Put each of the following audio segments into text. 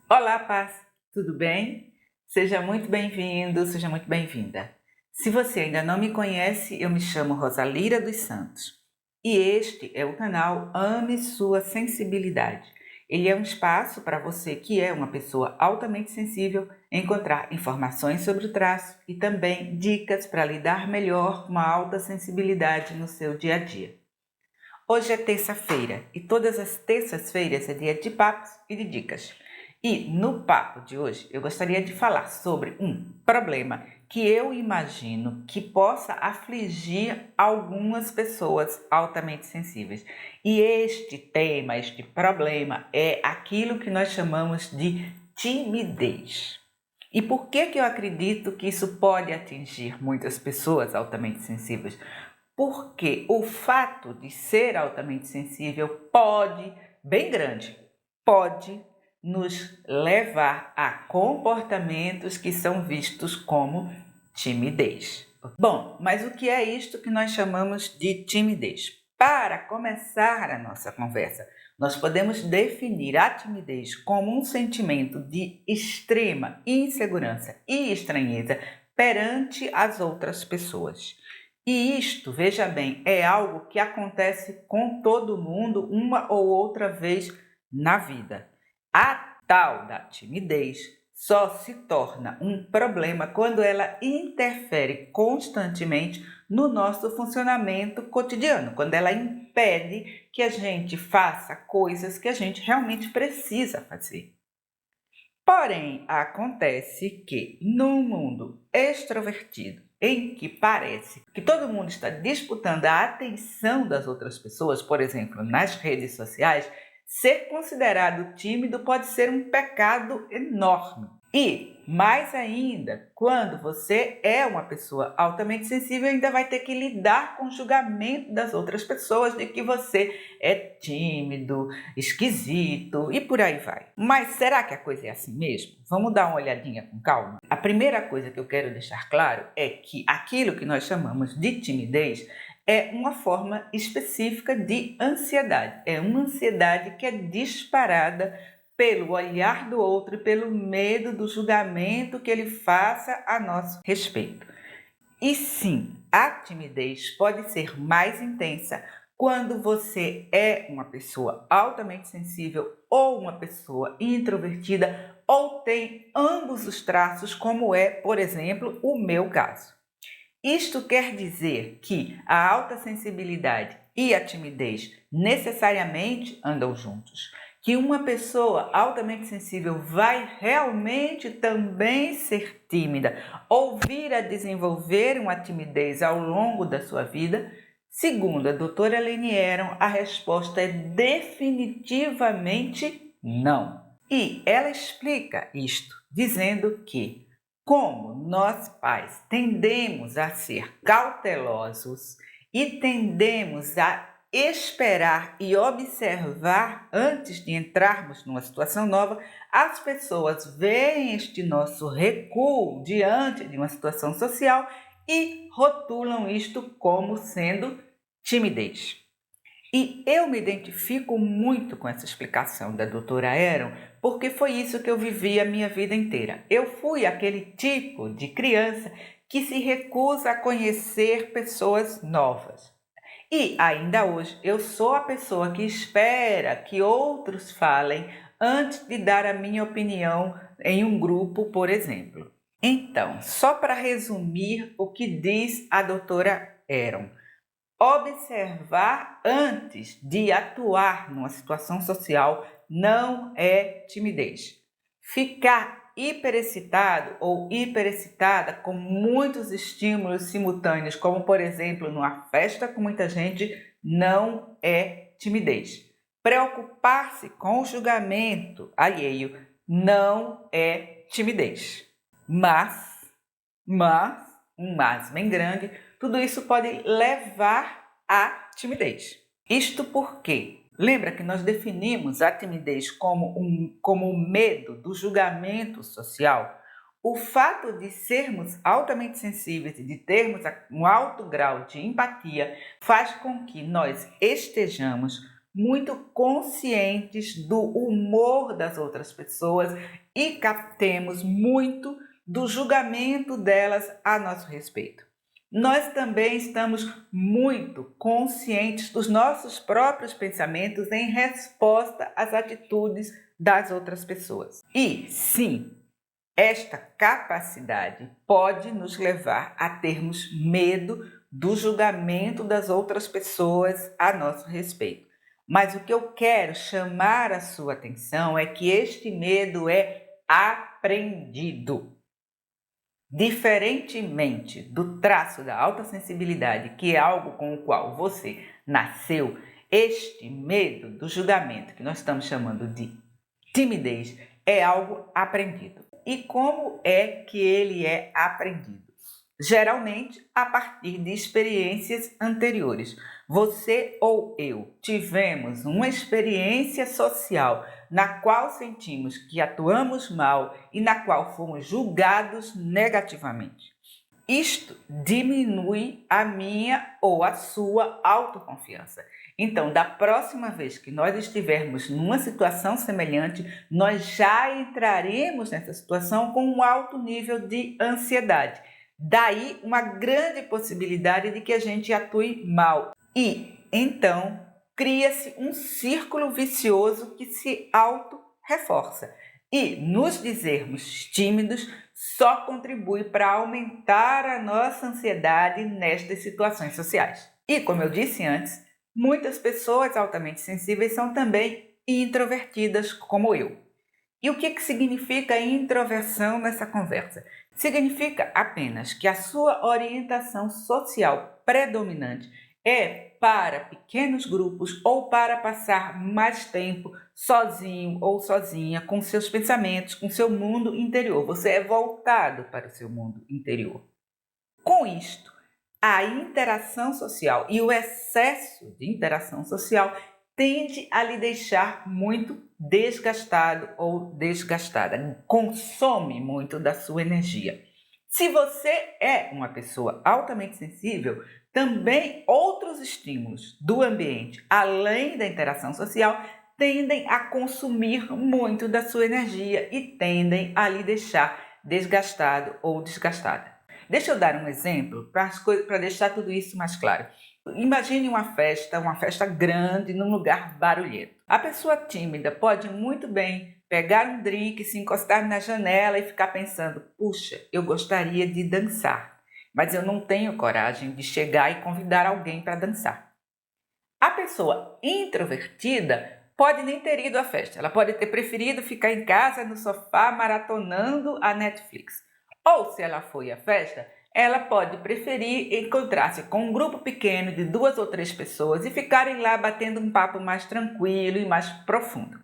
Olá, paz, tudo bem? Seja muito bem-vindo, seja muito bem-vinda. Se você ainda não me conhece, eu me chamo Rosalira dos Santos e este é o canal Ame Sua Sensibilidade. Ele é um espaço para você que é uma pessoa altamente sensível encontrar informações sobre o traço e também dicas para lidar melhor com a alta sensibilidade no seu dia a dia. Hoje é terça-feira e todas as terças-feiras é dia de papos e de dicas. E no papo de hoje eu gostaria de falar sobre um problema que eu imagino que possa afligir algumas pessoas altamente sensíveis. E este tema, este problema é aquilo que nós chamamos de timidez. E por que eu acredito que isso pode atingir muitas pessoas altamente sensíveis? Porque o fato de ser altamente sensível pode, bem grande, pode nos levar a comportamentos que são vistos como timidez. Bom, mas o que é isto que nós chamamos de timidez? Para começar a nossa conversa, nós podemos definir a timidez como um sentimento de extrema insegurança e estranheza perante as outras pessoas. E isto, veja bem, é algo que acontece com todo mundo uma ou outra vez na vida. A tal da timidez só se torna um problema quando ela interfere constantemente no nosso funcionamento cotidiano, quando ela impede que a gente faça coisas que a gente realmente precisa fazer. Porém, acontece que no mundo extrovertido, em que parece que todo mundo está disputando a atenção das outras pessoas, por exemplo, nas redes sociais, ser considerado tímido pode ser um pecado enorme. E, mais ainda, quando você é uma pessoa altamente sensível, ainda vai ter que lidar com o julgamento das outras pessoas de que você é tímido, esquisito e por aí vai. Mas será que a coisa é assim mesmo? Vamos dar uma olhadinha com calma? A primeira coisa que eu quero deixar claro é que aquilo que nós chamamos de timidez é uma forma específica de ansiedade. É uma ansiedade que é disparada pelo olhar do outro e pelo medo do julgamento que ele faça a nosso respeito. E sim, a timidez pode ser mais intensa quando você é uma pessoa altamente sensível ou uma pessoa introvertida ou tem ambos os traços, como é, por exemplo, o meu caso. Isto quer dizer que a alta sensibilidade e a timidez necessariamente andam juntos. Que uma pessoa altamente sensível vai realmente também ser tímida ou vir a desenvolver uma timidez ao longo da sua vida? Segundo a doutora Leni Aron, a resposta é definitivamente não. E ela explica isto dizendo que como nós pais tendemos a ser cautelosos e tendemos a esperar e observar antes de entrarmos numa situação nova, as pessoas veem este nosso recuo diante de uma situação social e rotulam isto como sendo timidez. E eu me identifico muito com essa explicação da doutora Aron, porque foi isso que eu vivi a minha vida inteira. Eu fui aquele tipo de criança que se recusa a conhecer pessoas novas. E ainda hoje eu sou a pessoa que espera que outros falem antes de dar a minha opinião em um grupo, por exemplo. Então, só para resumir o que diz a doutora Aron. Observar antes de atuar numa situação social não é timidez. Ficar hiperexcitado ou hiperexcitada com muitos estímulos simultâneos, como por exemplo numa festa com muita gente, não é timidez. Preocupar-se com o julgamento alheio não é timidez. Mas bem grande, tudo isso pode levar à timidez. Isto porque, lembra que nós definimos a timidez como o medo do julgamento social? O fato de sermos altamente sensíveis e de termos um alto grau de empatia faz com que nós estejamos muito conscientes do humor das outras pessoas e captemos muito do julgamento delas a nosso respeito. Nós também estamos muito conscientes dos nossos próprios pensamentos em resposta às atitudes das outras pessoas. E, sim, esta capacidade pode nos levar a termos medo do julgamento das outras pessoas a nosso respeito. Mas o que eu quero chamar a sua atenção é que este medo é aprendido. Diferentemente do traço da alta sensibilidade, que é algo com o qual você nasceu, este medo do julgamento, que nós estamos chamando de timidez, é algo aprendido. E como é que ele é aprendido? Geralmente a partir de experiências anteriores. Você ou eu tivemos uma experiência social na qual sentimos que atuamos mal e na qual fomos julgados negativamente. Isto diminui a minha ou a sua autoconfiança. Então, da próxima vez que nós estivermos numa situação semelhante, nós já entraremos nessa situação com um alto nível de ansiedade. Daí uma grande possibilidade de que a gente atue mal. E então cria-se um círculo vicioso que se auto-reforça. E nos dizermos tímidos só contribui para aumentar a nossa ansiedade nestas situações sociais. E como eu disse antes, muitas pessoas altamente sensíveis são também introvertidas como eu. E o que significa introversão nessa conversa? Significa apenas que a sua orientação social predominante é para pequenos grupos ou para passar mais tempo sozinho ou sozinha com seus pensamentos, com seu mundo interior. Você é voltado para o seu mundo interior. Com isto, a interação social e o excesso de interação social tende a lhe deixar muito desgastado ou desgastada, consome muito da sua energia. Se você é uma pessoa altamente sensível, também outros estímulos do ambiente, além da interação social, tendem a consumir muito da sua energia e tendem a lhe deixar desgastado ou desgastada. Deixa eu dar um exemplo para deixar tudo isso mais claro. Imagine uma festa grande num lugar barulhento. A pessoa tímida pode muito bem pegar um drink, se encostar na janela e ficar pensando: puxa, eu gostaria de dançar, mas eu não tenho coragem de chegar e convidar alguém para dançar. A pessoa introvertida pode nem ter ido à festa, ela pode ter preferido ficar em casa no sofá maratonando a Netflix. Ou se ela foi à festa, ela pode preferir encontrar-se com um grupo pequeno de 2 ou 3 pessoas e ficarem lá batendo um papo mais tranquilo e mais profundo.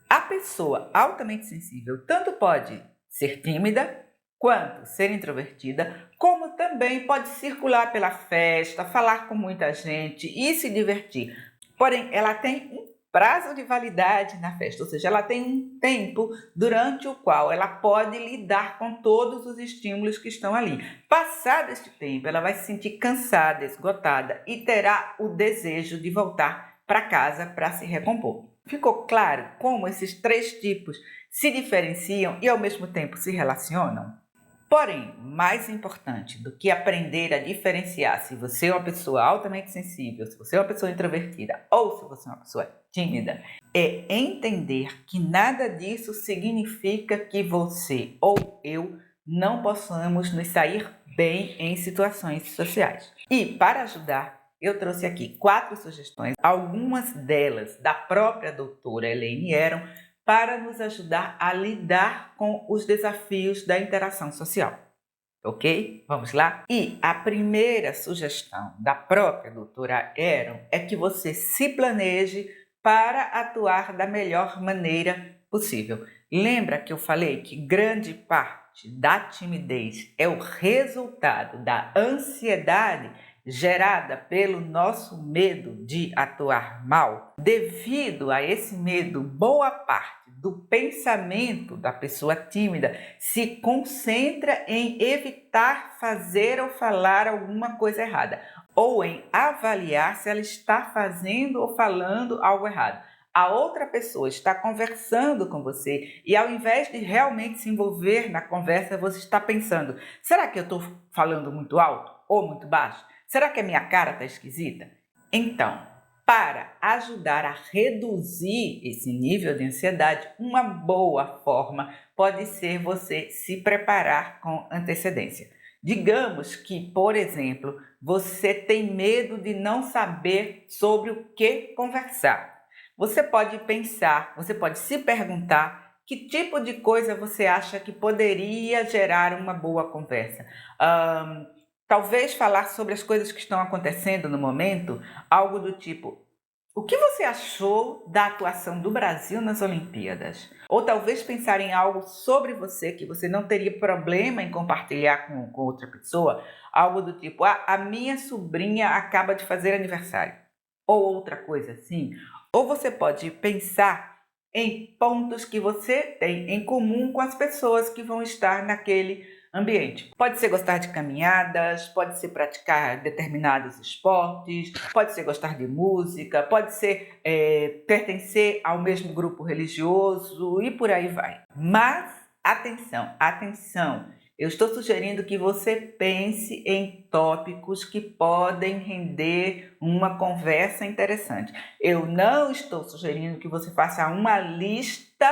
A pessoa altamente sensível tanto pode ser tímida quanto ser introvertida, como também pode circular pela festa, falar com muita gente e se divertir. Porém, ela tem um prazo de validade na festa, ou seja, ela tem um tempo durante o qual ela pode lidar com todos os estímulos que estão ali. Passado este tempo, ela vai se sentir cansada, esgotada e terá o desejo de voltar para casa para se recompor. Ficou claro como esses 3 tipos se diferenciam e ao mesmo tempo se relacionam? Porém, mais importante do que aprender a diferenciar se você é uma pessoa altamente sensível, se você é uma pessoa introvertida ou se você é uma pessoa tímida, é entender que nada disso significa que você ou eu não possamos nos sair bem em situações sociais. E para ajudar, eu trouxe aqui 4 sugestões, algumas delas da própria doutora Elaine Aron, para nos ajudar a lidar com os desafios da interação social. Ok? Vamos lá? E a primeira sugestão da própria doutora Aron é que você se planeje para atuar da melhor maneira possível. Lembra que eu falei que grande parte da timidez é o resultado da ansiedade gerada pelo nosso medo de atuar mal? Devido a esse medo, boa parte do pensamento da pessoa tímida se concentra em evitar fazer ou falar alguma coisa errada. ou em avaliar se ela está fazendo ou falando algo errado. A outra pessoa está conversando com você e ao invés de realmente se envolver na conversa, você está pensando, será que eu estou falando muito alto ou muito baixo? Será que a minha cara está esquisita? Então, para ajudar a reduzir esse nível de ansiedade, uma boa forma pode ser você se preparar com antecedência. Digamos que, por exemplo, você tem medo de não saber sobre o que conversar. Você pode pensar, você pode se perguntar que tipo de coisa você acha que poderia gerar uma boa conversa. Talvez falar sobre as coisas que estão acontecendo no momento, algo do tipo: o que você achou da atuação do Brasil nas Olimpíadas? Ou talvez pensar em algo sobre você que você não teria problema em compartilhar com outra pessoa, algo do tipo: a minha sobrinha acaba de fazer aniversário. Ou outra coisa assim. Ou você pode pensar em pontos que você tem em comum com as pessoas que vão estar naquele ambiente. Pode ser gostar de caminhadas, pode ser praticar determinados esportes, pode ser gostar de música, pode ser pertencer ao mesmo grupo religioso e por aí vai. Mas atenção, atenção! Eu estou sugerindo que você pense em tópicos que podem render uma conversa interessante. Eu não estou sugerindo que você faça uma lista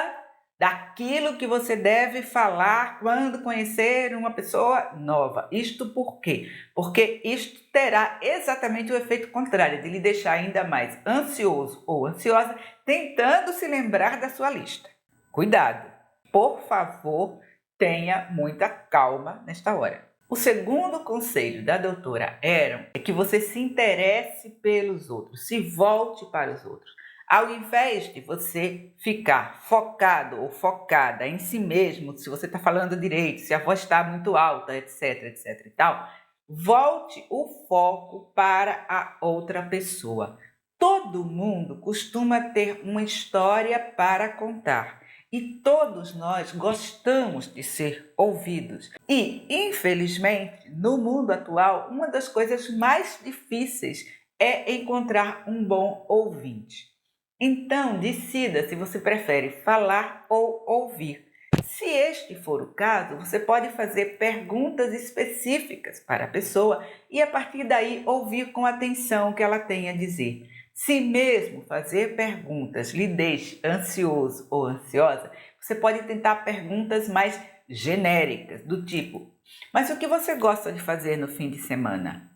daquilo que você deve falar quando conhecer uma pessoa nova. Isto por quê? Porque isto terá exatamente o efeito contrário, de lhe deixar ainda mais ansioso ou ansiosa, tentando se lembrar da sua lista. Cuidado! Por favor, tenha muita calma nesta hora. O segundo conselho da doutora Erin é que você se interesse pelos outros, se volte para os outros. Ao invés de você ficar focado ou focada em si mesmo, se você está falando direito, se a voz está muito alta, etc e tal, volte o foco para a outra pessoa. Todo mundo costuma ter uma história para contar. E todos nós gostamos de ser ouvidos. E, infelizmente, no mundo atual, uma das coisas mais difíceis é encontrar um bom ouvinte. Então, decida se você prefere falar ou ouvir. Se este for o caso, você pode fazer perguntas específicas para a pessoa e, a partir daí, ouvir com atenção o que ela tem a dizer. Se mesmo fazer perguntas lhe deixe ansioso ou ansiosa, você pode tentar perguntas mais genéricas, do tipo: mas o que você gosta de fazer no fim de semana?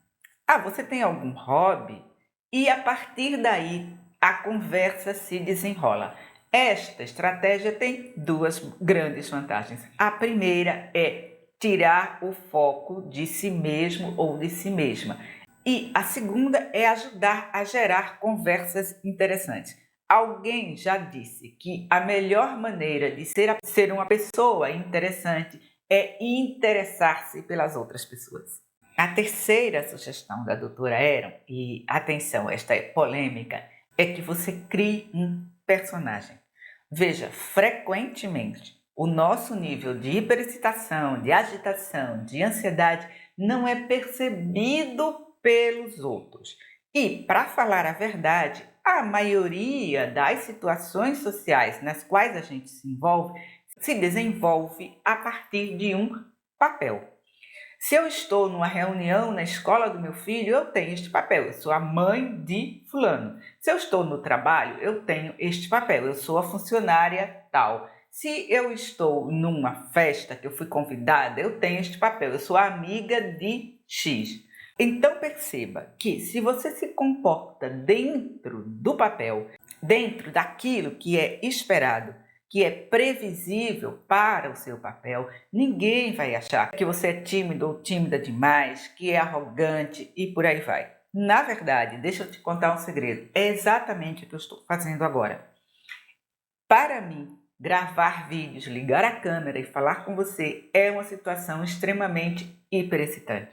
Você tem algum hobby? E a partir daí, a conversa se desenrola. Esta estratégia tem duas grandes vantagens. A primeira é tirar o foco de si mesmo ou de si mesma. E a segunda é ajudar a gerar conversas interessantes. Alguém já disse que a melhor maneira de ser uma pessoa interessante é interessar-se pelas outras pessoas. A terceira sugestão da doutora Erin, e atenção, esta é polêmica, é que você crie um personagem. Veja, frequentemente o nosso nível de hiperexcitação, de agitação, de ansiedade não é percebido pelos outros. E, para falar a verdade, a maioria das situações sociais nas quais a gente se desenvolve a partir de um papel. Se eu estou numa reunião na escola do meu filho, eu tenho este papel, eu sou a mãe de fulano. Se eu estou no trabalho, eu tenho este papel, eu sou a funcionária tal. Se eu estou numa festa que eu fui convidada, eu tenho este papel, eu sou a amiga de X. Então perceba que se você se comporta dentro do papel, dentro daquilo que é esperado, que é previsível para o seu papel, ninguém vai achar que você é tímido ou tímida demais, que é arrogante e por aí vai. Na verdade, deixa eu te contar um segredo, é exatamente o que eu estou fazendo agora. Para mim, gravar vídeos, ligar a câmera e falar com você é uma situação extremamente hiperexcitante.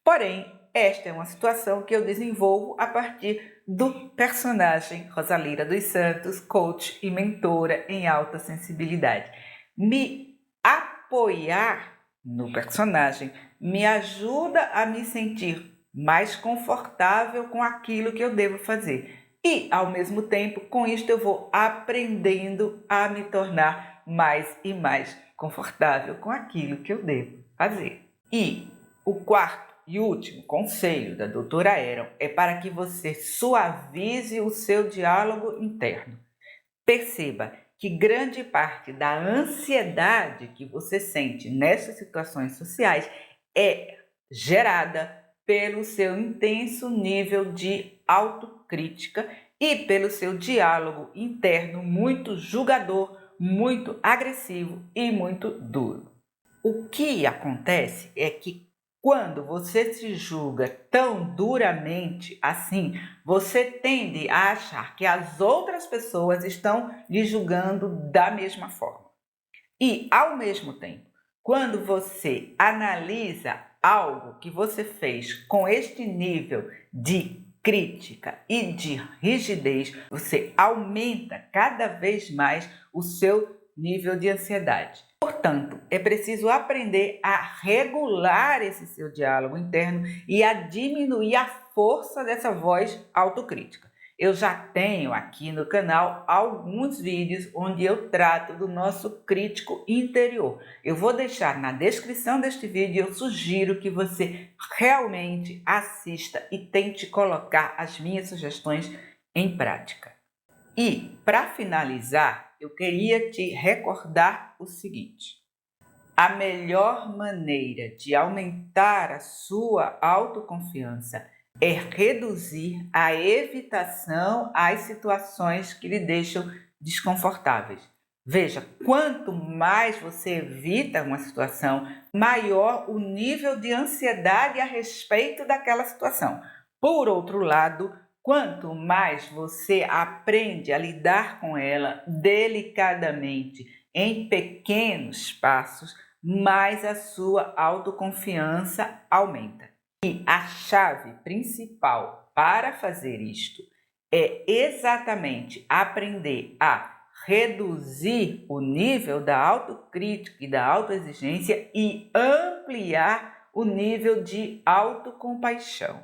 Porém, esta é uma situação que eu desenvolvo a partir do personagem Rosalira dos Santos, coach e mentora em alta sensibilidade. Me apoiar no personagem me ajuda a me sentir mais confortável com aquilo que eu devo fazer. E, ao mesmo tempo, com isto eu vou aprendendo a me tornar mais e mais confortável com aquilo que eu devo fazer. E o quarto e último conselho da doutora Eron é para que você suavize o seu diálogo interno. Perceba que grande parte da ansiedade que você sente nessas situações sociais é gerada pelo seu intenso nível de autocrítica e pelo seu diálogo interno muito julgador, muito agressivo e muito duro. O que acontece é que quando você se julga tão duramente assim, você tende a achar que as outras pessoas estão lhe julgando da mesma forma. E, ao mesmo tempo, quando você analisa algo que você fez com este nível de crítica e de rigidez, você aumenta cada vez mais o seu nível de ansiedade. Portanto, é preciso aprender a regular esse seu diálogo interno e a diminuir a força dessa voz autocrítica. Eu já tenho aqui no canal alguns vídeos onde eu trato do nosso crítico interior. Eu vou deixar na descrição deste vídeo e eu sugiro que você realmente assista e tente colocar as minhas sugestões em prática. E, para finalizar, eu queria te recordar o seguinte: a melhor maneira de aumentar a sua autoconfiança é reduzir a evitação às situações que lhe deixam desconfortáveis. Veja, quanto mais você evita uma situação, maior o nível de ansiedade a respeito daquela situação. Por outro lado, quanto mais você aprende a lidar com ela delicadamente, em pequenos passos, mais a sua autoconfiança aumenta. E a chave principal para fazer isto é exatamente aprender a reduzir o nível da autocrítica e da autoexigência e ampliar o nível de autocompaixão.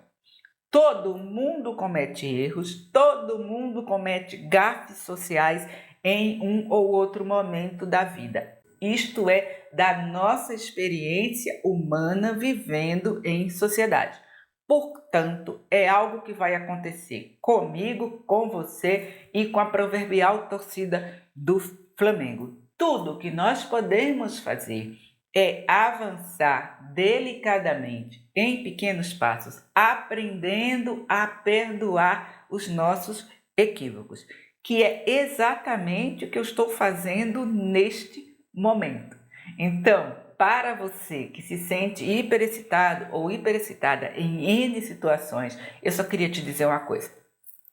Todo mundo comete erros, todo mundo comete gafes sociais em um ou outro momento da vida. Isto é da nossa experiência humana vivendo em sociedade. Portanto, é algo que vai acontecer comigo, com você e com a proverbial torcida do Flamengo. Tudo que nós podemos fazer é avançar delicadamente, em pequenos passos, aprendendo a perdoar os nossos equívocos, que é exatamente o que eu estou fazendo neste momento. Então, para você que se sente hiperexcitado ou hiperexcitada em N situações, eu só queria te dizer uma coisa: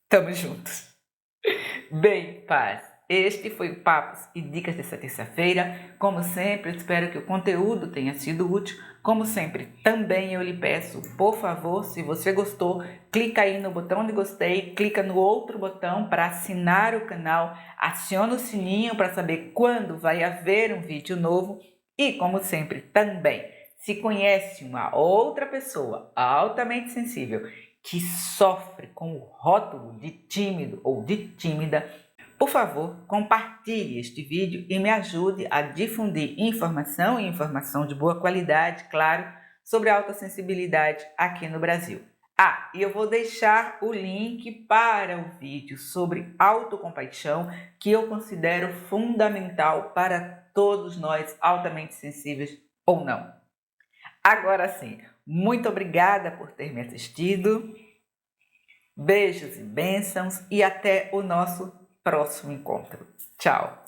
tamo juntos. Bem, paz, este foi o Papos e Dicas dessa terça-feira. Como sempre, eu espero que o conteúdo tenha sido útil. Como sempre, também eu lhe peço, por favor, se você gostou, clica aí no botão de gostei, clica no outro botão para assinar o canal, aciona o sininho para saber quando vai haver um vídeo novo. E, como sempre, também, se conhece uma outra pessoa altamente sensível que sofre com o rótulo de tímido ou de tímida, por favor, compartilhe este vídeo e me ajude a difundir informação e informação de boa qualidade, claro, sobre a autossensibilidade aqui no Brasil. Ah, e eu vou deixar o link para o vídeo sobre autocompaixão, que eu considero fundamental para todos nós altamente sensíveis ou não. Agora sim, muito obrigada por ter me assistido. Beijos e bênçãos e até o nosso próximo encontro. Tchau!